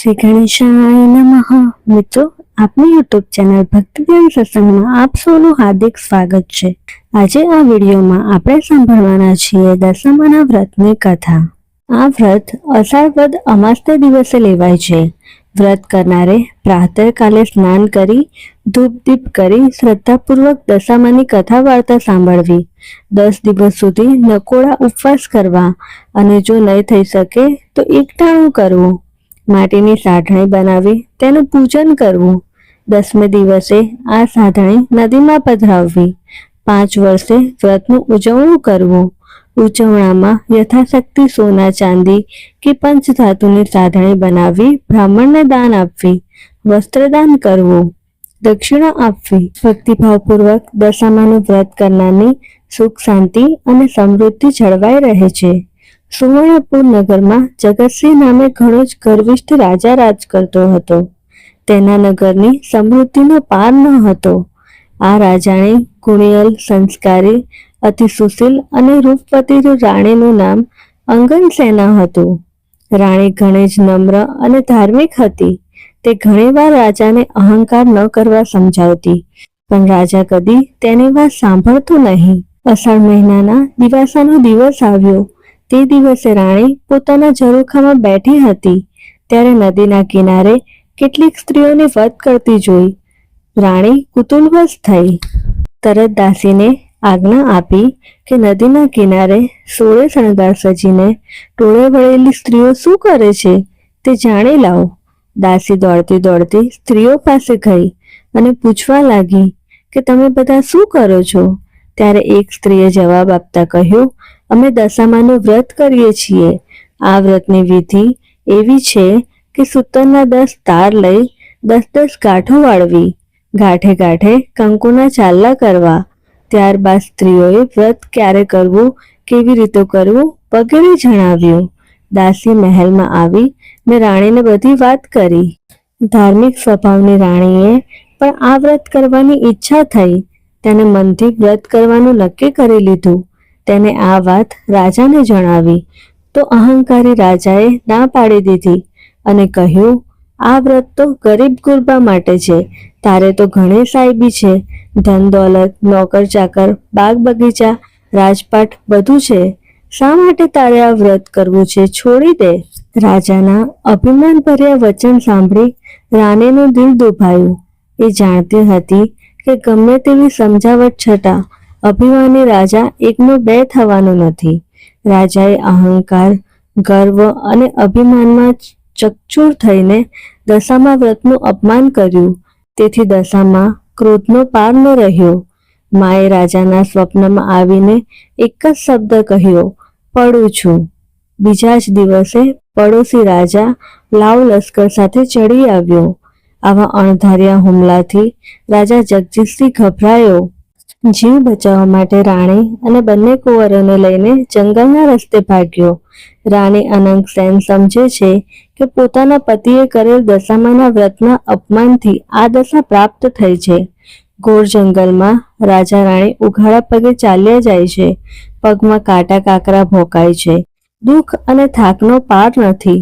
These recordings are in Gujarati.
શ્રી ગણેશાય નમઃ। મિત્રો, આપની યુટ્યુબ ચેનલ ભક્તિધ્યાન સત્સંગમાં આપ સૌનું હાર્દિક સ્વાગત છે। આજે આ વિડીયોમાં આપણે સાંભળવાના છીએ દશામાના વ્રતની કથા। આ વ્રત અષાઢ વદ અમાસને દિવસે લેવાય છે। વ્રત કરનારે પ્રાતઃકાલે સ્નાન કરી ધૂપ દીપ કરી શ્રદ્ધાપૂર્વક દશામાની કથા વાર્તા સાંભળવી, 10 દિવસ સુધી નકોડા ઉપવાસ કરવા અને જો નહીં થઈ શકે તો એકટાણું કરવું, માટીની સાઢણી બનાવી તેનું પૂજન કરવું, 10મે દિવસે આ સાઢણી નદીમાં પધરાવવી, 5 વર્ષે વ્રતનું ઉજવણું કરવું, ઉજવણામાં યથાશક્તિ સોના ચાંદી કે પંચધાતુની સાધણી બનાવી બ્રાહ્મણને દાન આપવી, વસ્ત્રદાન કરવું, દક્ષિણા આપવી। ભક્તિભાવપૂર્વક દશામાનું વ્રત કરનારની સુખ શાંતિ અને સમૃદ્ધિ જળવાઈ રહે છે। સુવર્ણપુર નગરમાં જગતસિંહ નામે ઘણો જ ગર્વિષ્ઠ રાજા રાજ કરતો હતો। તેના નગરની સમૃદ્ધિનો પાર ન હતો। આ રાજાની ગુણિયલ, સંસ્કારી, અતિ સુશીલ અને રૂપવતી રાણીનું નામ અંગનસેના હતું। રાણી ઘણી જ નમ્ર અને ધાર્મિક હતી। તે ઘણીવાર રાજાને અહંકાર ન કરવા સમજાવતી, પણ રાજા કદી તેની વાત સાંભળતો નહીં। અષાઢ મહિનાના દિવાસાનો દિવસ આવ્યો। તે દિવસે રાણી પોતાના ઝરૂખામાં બેઠી હતી ત્યારે નદીના કિનારે કેટલીક સ્ત્રીઓને વધ કરતી જોઈ રાણી કુતૂહલવશ થઈ। તરત દાસીને આજ્ઞા આપી કે નદીના કિનારે 16 શણગાર સજીને ટોળે વળેલી સ્ત્રીઓ શું કરે છે તે જાણી લાવો। દાસી દોડતી દોડતી સ્ત્રીઓ પાસે ગઈ અને પૂછવા લાગી કે તમે બધા શું કરો છો? ત્યારે એક સ્ત્રીએ જવાબ આપતા કહ્યું, અમે દશામાનું વ્રત કરીએ છીએ। આ વ્રતની વિધિ એવી છે કે સૂતરના 10 તાર લઈ 10 ગાંઠો વાળવી, ગાંઠે ગાંઠે કંકુના ચાલ્લા કરવા। ત્યારબાદ સ્ત્રીઓએ વ્રત ક્યારે કરવું, કેવી રીતે કરવું વગેરે જણાવ્યું। દાસી મહેલમાં આવી ને રાણીને બધી વાત કરી। ધાર્મિક સ્વભાવની રાણીએ પણ આ વ્રત કરવાની ઈચ્છા થઈ। તેને મનથી વ્રત કરવાનું નક્કી કરી લીધું। તેને આ વાત રાજાને જણાવી તો અહંકારી રાજાએ ના પાડી દીધી અને કહ્યું, આ વ્રત તો ગરીબ ગુરબા માટે છે। તારે તો ઘણી સાહેબી છે, ધન દોલત, નોકર ચાકર, બાગ બગીચા, રાજપાટ બધું છે। શા માટે તારે આ વ્રત કરવું છે? છોડી દે। રાજાના અભિમાન ભર્યા વચન સાંભળી રાણીનું દિલ દુભાયું। એ જાણતી હતી કે ગમે તેવી સમજાવટ છતાં અભિમાની રાજા 1નો 2 થવાનો નથી। રાજાએ અહંકાર, ગર્વ અને અભિમાનમાં ચકચૂર થઈને દશામા વ્રતનું અપમાન કર્યું। તેથી દશામાં ક્રોધનો પાર ન રહ્યો। માએ રાજાના સ્વપ્નમાં આવીને એક જ શબ્દ કહ્યો, પડું છું। બીજા જ દિવસે પડોશી રાજા લાવ લશ્કર સાથે ચડી આવ્યો। આવા અણધાર્યા હુમલાથી રાજા જગજીતસિંહ ગભરાયો। જીવ બચાવવા માટે રાણી અને બંને કુંવરોને લઈને જંગલના રસ્તે ભાગ્યો। રાણી અનંગસેન સમજે છે કે પોતાના પતિએ કરેલ દશામાના વ્રતના અપમાનથી આ દશા પ્રાપ્ત થઈ છે। ઘોર જંગલમાં રાજા રાણી ઉઘાડા પગે ચાલ્યા જાય છે। પગમાં કાંટા કાકરા ભોંકાય છે। દુઃખ અને થાકનો પાર નથી।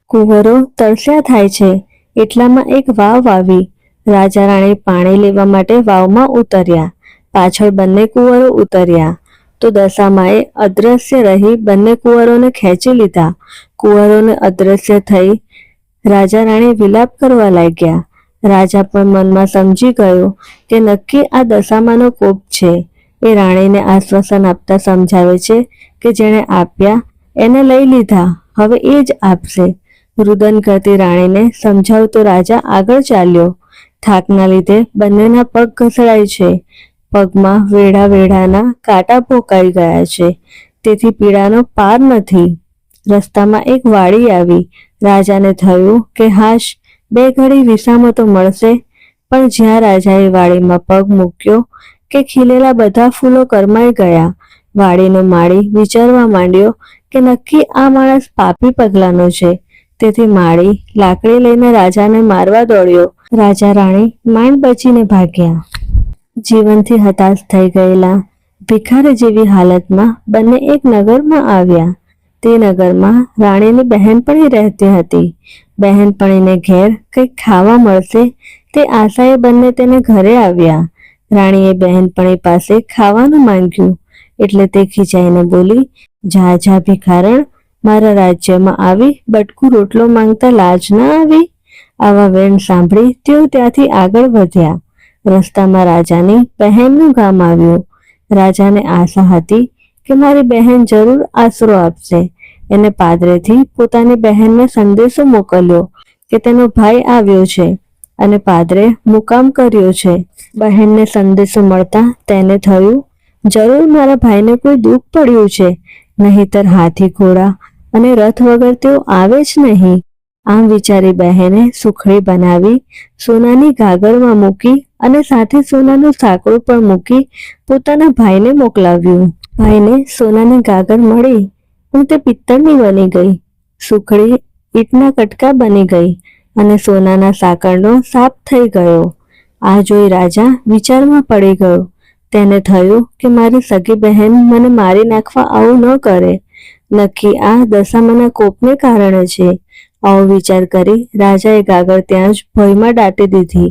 કુંવરો તરસ્યા થાય છે। એટલામાં એક વાવ આવી। રાજા રાણી પાણી લેવા માટે વાવમાં ઉતર્યા। પાછળ બંને કુંવરો ઉતર્યા તો દશામાએ અદ્રશ્ય રહી બંને કુંવરોને ખેંચી લીધા। કુંવરોને અદ્રશ્ય થઈ રાજા રાણી વિલાપ કરવા લાગ્યા। રાજા પણ મનમાં સમજી ગયો કે નક્કી આ દશામાનો કોપ છે। એ રાણીને આશ્વાસન આપતા સમજાવે છે કે જેણે આપ્યા એને લઈ લીધા, હવે એ જ આપશે। રુદન કરતી રાણીને સમજાવતો રાજા આગળ ચાલ્યો। થાકના લીધે બંનેના પગ ઘસડાય છે। પગમાં વેઢા વેઢાના કાંટા ભોંકાઈ ગયા છે, તેથી પીડાનો પાર નથી। રસ્તામાં એક વાડી આવી। રાજાને થયું કે હાશ, 2 ઘડી વિસામો તો મળશે, પણ જ્યાં રાજાએ વાડીમાં પગ મૂક્યો કે ખીલેલા બધા ફૂલો કરમાઈ ગયા। વાડીનો માળી વિચારવા માંડ્યો કે નક્કી આ માણસ પાપી પગલાનો છે, તેથી માળી લાકડી લઈને રાજાને મારવા દોડ્યો। રાજા રાણી માંડ બચીને ભાગ્યા। જીવનથી હતાશ થઈ ગયેલા ભિખારી જેવી હાલતમાં બંને એક નગરમાં આવ્યા। તે નગરમાં રાણીની બહેનપણી રહેતી હતી. બહેનપણીને ઘેર કંઈક ખાવા મળશે તે આશાએ બંને તેને ઘરે આવ્યા. રાણીએ બહેનપણી પાસે ખાવાનું માંગ્યું એટલે તે ખીજાઈને બોલી, જા જા ભિખારણ, મારા રાજ્યમાં આવી બટકું રોટલો માંગતા લાજ ના આવી? આવા વેણ સાંભળી તેઓ ત્યાંથી આગળ વધ્યા. રસ્તામાં રાજાની બહેનનું ગામ આવ્યું. રાજાને આશા હતી કે મારી બહેન જરૂર આશરો આપશે. એને પાદરેથી પોતાની બહેનને સંદેશો મોકલ્યો કે તેનો ભાઈ આવ્યો છે અને પાદરે મુકામ કર્યો છે. બહેનને સંદેશો મળતા તેને થયું, જરૂર મારા ભાઈને કોઈ દુઃખ પડ્યું છે, નહીંતર હાથી ઘોડા અને રથ વગર તેઓ આવે જ નહીં. આમ વિચારી બહેને સુખડી બનાવી સોનાની ગાગરમાં મૂકી અને સાથે સોનાનું સાંકળું પણ મૂકી પોતાના ભાઈને મોકલાવ્યું. ભાઈને સોનાની ગાગર મળી પણ તે પિત્તળની બની ગઈ. સુખડી ઈંટના કટકા બની ગઈ અને સોનાના સાંકળનો સાપ થઈ ગયો. આ જોઈ રાજા વિચારમાં પડી ગયો. તેને થયું કે મારી સગી બહેન મને મારી નાખવા આવું ન કરે. નક્કી આ દશામાના કોપને કારણે છે. આવો વિચાર કરી રાજાએ ગાગર ત્યાં જ ભોંયમાં દાટી દીધી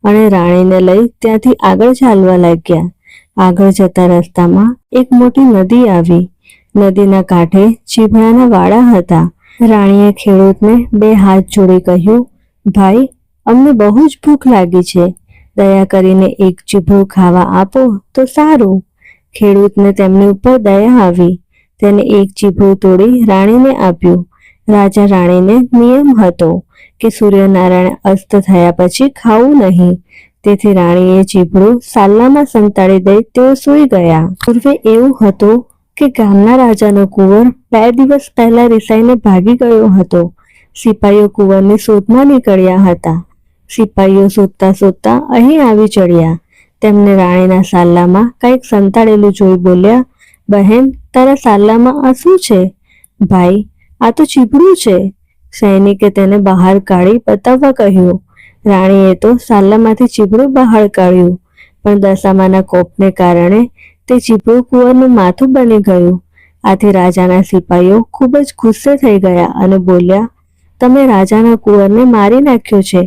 અને રાણીને લઈ ત્યાંથી આગળ ચાલવા લાગ્યા. આગળ જતા રસ્તામાં એક મોટી નદી આવી. નદીના કાંઠે ચીભડાના વાડા હતા. રાણીએ ખેડૂતને 2 હાથ જોડી કહ્યું, ભાઈ, અમને બહુ જ ભૂખ લાગી છે, દયા કરીને એક ચીભડું ખાવા આપો તો સારું. ખેડૂતને તેમની ઉપર દયા આવી. તેને એક ચીભડું તોડી રાણીને આપ્યું. રાજા રાણીને નિયમ હતો કે સૂર્યનારાયણ અસ્ત થયા પછી ખાવું નહીં. તેથી રાણીએ ચીભડું સાલ્લામાં સંતાડી દઈ તેઓ સૂઈ ગયા. પૂર્વે એવું હતું કે ગામના રાજાનો કુંવર 2 દિવસ પહેલા રિસાઈને ભાગી ગયો હતો. સિપાઈઓ કુંવરની શોધમાં નીકળ્યા હતા. સિપાઈઓ શોધતા શોધતા અહીં આવી ચડ્યા. તેમને રાણીના સાલ્લામાં કંઈક સંતાડેલું જોઈ બોલ્યા, બહેન, તારા સાલ્લામાં આ શું છે? ભાઈ, આ તો ચીભડું છે. સૈનિકે તેને બહાર કાઢી બતાવવા કહ્યું. રાણીએ તો સાલ્લામાંથી ચીભડું બહાર કાઢ્યું, પણ દશામાના કોપને કારણે તે ચીભડું કુંવરનું માથું બની ગયું. આથી રાજાના સિપાઈઓ ખૂબ જ ગુસ્સે થઈ ગયા અને બોલ્યા, તમે રાજાના કુંવરને મારી નાખ્યો છે.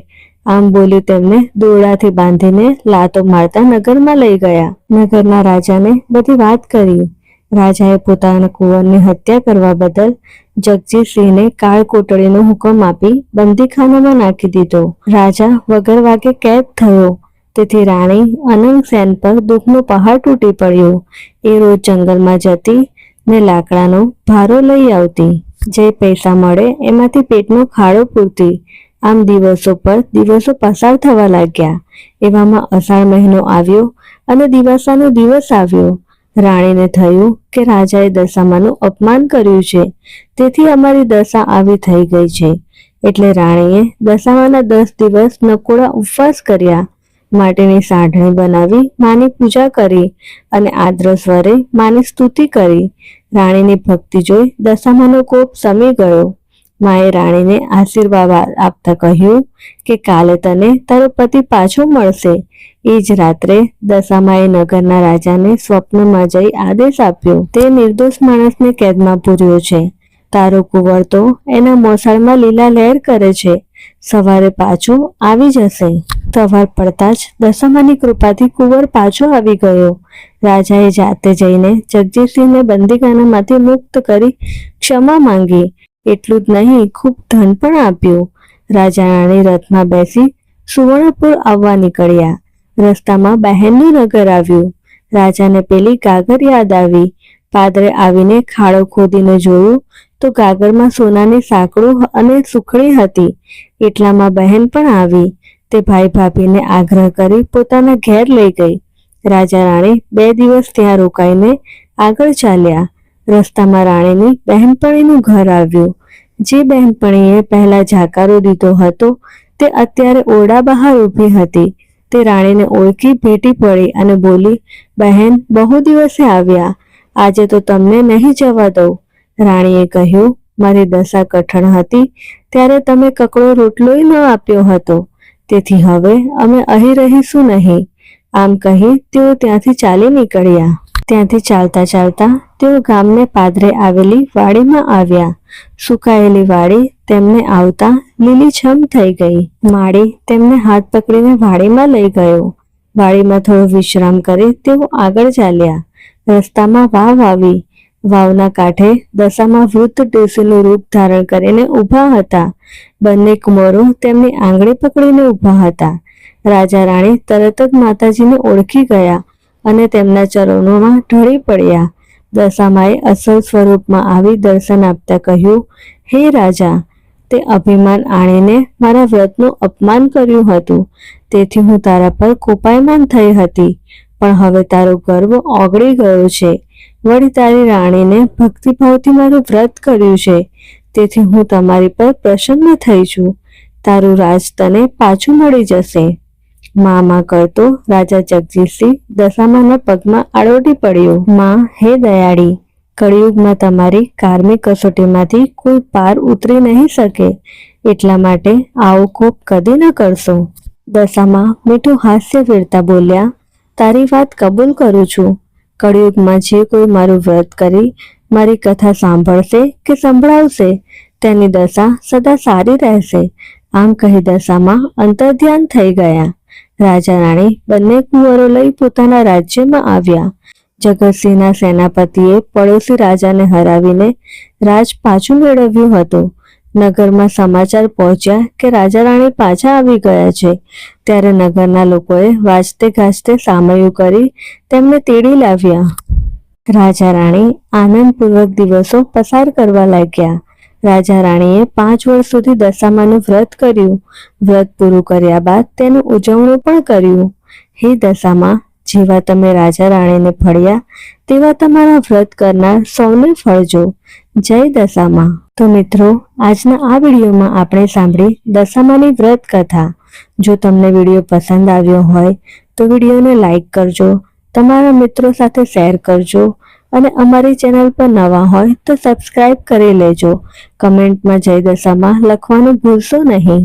આમ બોલી તેમને દોરડાથી બાંધીને લાતો મારતા નગરમાં લઈ ગયા. નગરના રાજાને બધી વાત કરી. રાજાએ પોતાના કુંવરની હત્યા કરવા બદલ જગજીતસિંહને કાળ કોટડીનો હુકમ આપી બંદીખાનામાં નાખી દીધો. રાજા વગર વાગે કેદ થયો. તેથી રાણી અનંગસેન પર દુઃખનો પહાડ તૂટી પડ્યો. એ રોજ જંગલમાં જતી ને લાકડાનો ભારો લઈ આવતી. જે પૈસા મળે એમાંથી પેટનો ખાડો પૂરતી. આમ દિવસો પર દિવસો પસાર થવા લાગ્યા. એવામાં અષાઢ મહિનો આવ્યો અને દિવાસાનો દિવસ આવ્યો. રાણીને થયું કે રાજાએ દશામાનું અપમાન કર્યું છે, તેથી અમારી દશા આવી થઈ ગઈ છે. એટલે રાણીએ દશામાના 10 દિવસ નકોડા ઉપવાસ કર્યા. માટીની સાઢણી બનાવી માની પૂજા કરી અને આદ્ર સ્વરે માની સ્તુતિ કરી. રાણીની ભક્તિ જોઈ દશામાનો કોપ શમી ગયો. માએ રાણીને આશીર્વાદ આપતા કહ્યું કે કાલે તને તારો પતિ પાછો મળશે. એ જ રાત્રે દશામાએ નગરના રાજાને સ્વપ્નમાં જઈ આદેશ આપ્યો, તે નિર્દોષ માણસને કેદમાં પૂર્યો છે. તારો કુંવર તો એના મોસાળમાં લીલા લહેર કરે છે. સવારે પાછો આવી જશે. સવાર પડતા જ દશામાની કૃપાથી કુંવર પાછો આવી ગયો. રાજાએ જાતે જઈને જગજીતસિંહને બંદીખાનામાંથી મુક્ત કરી ક્ષમા માંગી. એટલું જ નહીં, ખૂબ ધન પણ આપ્યું. રાજા રાણી રથમાં બેસી સુવર્ણપુર આવવા નીકળ્યા. રસ્તામાં બહેનનું નગર આવ્યું. રાજાને પેલી ગાગર યાદ આવી. પાદરે આવીને ખાડો ખોદીને જોયું તો ગાગરમાં સોનાની સાંકળું અને સુખડી હતી. એટલામાં બહેન પણ આવી. તે ભાઈ ભાભીને આગ્રહ કરી પોતાના ઘેર લઈ ગઈ. રાજા રાણી 2 દિવસ ત્યાં રોકાઈને આગળ ચાલ્યા. રસ્તામાં રાણીની બહેનપણીનું ઘર આવ્યું. જે બહેનપણીએ પહેલા જાકારો દીધો હતો તે અત્યારે ઓરડા બહાર ઊભી હતી. તે રાણીને ઓળખી ભેટી પડી અને બોલી, બહેન, બહુ દિવસે આવ્યા, આજે તો તમને નહીં જવા દઉં. રાણીએ કહ્યું, મારી દશા કઠણ હતી ત્યારે તમે કકડો રોટલોય ન આપ્યો હતો, તેથી હવે અમે અહીં રહીશું નહીં. આમ કહી તેઓ ત્યાંથી ચાલી નીકળ્યા. ત્યાંથી ચાલતા ચાલતા તેઓ ગામને પાદરે આવેલી વાડીમાં આવ્યા. સુકાયેલી વાડી તેમને આવતા લીલીછમ થઈ ગઈ. માળી તેમને હાથ પકડીને વાડીમાં લઈ ગયો. વાડીમાં થોડો વિશ્રામ કરી તેઓ આગળ ચાલ્યા. રસ્તામાં વાવ આવી. વાવના કાંઠે દશામાં વૃદ્ધ ડોશીનું રૂપ ધારણ કરીને ઊભા હતા. બંને કુંવરો તેમની આંગળી પકડીને ઊભા હતા. રાજા રાણી તરત જ માતાજીને ઓળખી ગયા અને તેમના ચરણોમાં ઢળી પડ્યા. દશામાએ અસલ સ્વરૂપમાં આવી દર્શન આપતા કહ્યું, હે રાજા, તે અભિમાન આણીને મારા વ્રતનું અપમાન કર્યું હતું, તેથી હું તારા પર કોપાયમાન થઈ હતી, પણ હવે તારો ગર્વ ઓગળી ગયો છે. વળી તારી રાણીને ભક્તિભાવથી મારું વ્રત કર્યું છે, તેથી હું તમારી પર પ્રસન્ન થઈ છું. તારું રાજ તને પાછું મળી જશે. માં કરતો રાજા જગજીતસિંહ દશામાના પગમાં આડોડી પડ્યો. માં, હે દયાળી, કળિયુગમાં તમારી કારમી કસોટીમાંથી કોઈ પાર ઉતરી નહીં શકે, એટલા માટે આવો કોપ કદી ન કરશો. દશામાં મીઠું હાસ્ય વેરતા બોલ્યા, તારી વાત કબૂલ કરું છું. કળિયુગમાં જે કોઈ મારું વ્રત કરી મારી કથા સાંભળશે કે સંભળાવશે તેની દશા સદા સારી રહેશે. આમ કહી દશામાં અંતર્ધ્યાન થઈ ગયા. રાજા રાણી બંને કુંવરો લઈ પોતાના રાજ્યમાં આવ્યા. જગતસિંહના સેનાપતિએ પડોશી રાજાને હરાવીને રાજ પાછું મેળવ્યું હતું. નગરમાં સમાચાર પહોંચ્યા કે રાજા રાણી પાછા આવી ગયા છે. ત્યારે નગરના લોકોએ વાજતે ગાજતે સામૈયું કરી તેમને તેડી લાવ્યા. રાજા રાણી આનંદપૂર્વક દિવસો પસાર કરવા લાગ્યા. રાજા રાણીએ 5 વર્ષ સુધી દશામાનું વ્રત કર્યું. વ્રત પૂરું કર્યા બાદ તેનું ઉજવણું પણ કર્યું. હે દશામા, જેવા તમે રાજા રાણીને ફળ્યા તેવા તમારા વ્રત કરનાર સૌને ફળજો. જય દશામા. તો મિત્રો, આજના આ વિડીયોમાં આપણે સાંભળી દશામાની વ્રત કથા. જો તમને વિડીયો પસંદ આવ્યો હોય તો વિડીયોને લાઈક કરજો, તમારા મિત્રો સાથે શેર કરજો અને અમારી ચેનલ પર નવા હોય તો સબસ્ક્રાઇબ કરી લેજો. કમેન્ટમાં જય દશામા લખવાનું ભૂલશો નહીં.